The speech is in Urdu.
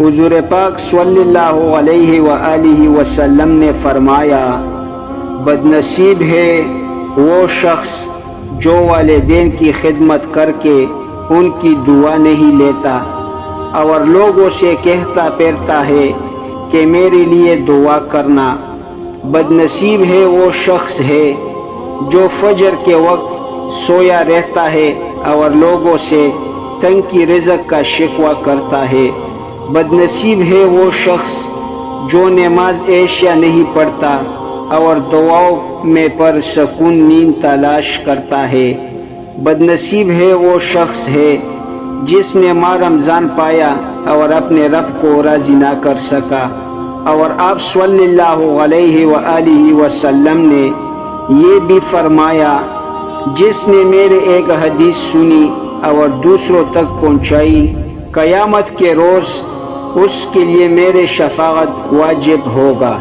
حضور پاک صلی اللہ علیہ وآلہ وسلم نے فرمایا، بدنصیب ہے وہ شخص جو والدین کی خدمت کر کے ان کی دعا نہیں لیتا اور لوگوں سے کہتا پھرتا ہے کہ میرے لیے دعا کرنا۔ بدنصیب ہے وہ شخص ہے جو فجر کے وقت سویا رہتا ہے اور لوگوں سے تنگ کی رزق کا شکوہ کرتا ہے۔ بدنصیب ہے وہ شخص جو نماز عشاء نہیں پڑھتا اور دعاؤں میں پر سکون نیند تلاش کرتا ہے۔ بدنصیب ہے وہ شخص ہے جس نے ماہ رمضان پایا اور اپنے رب کو راضی نہ کر سکا۔ اور آپ صلی اللہ علیہ وآلہ وسلم نے یہ بھی فرمایا، جس نے میرے ایک حدیث سنی اور دوسروں تک پہنچائی، قیامت کے روز اس کے لیے میرے شفاعت واجب ہوگا۔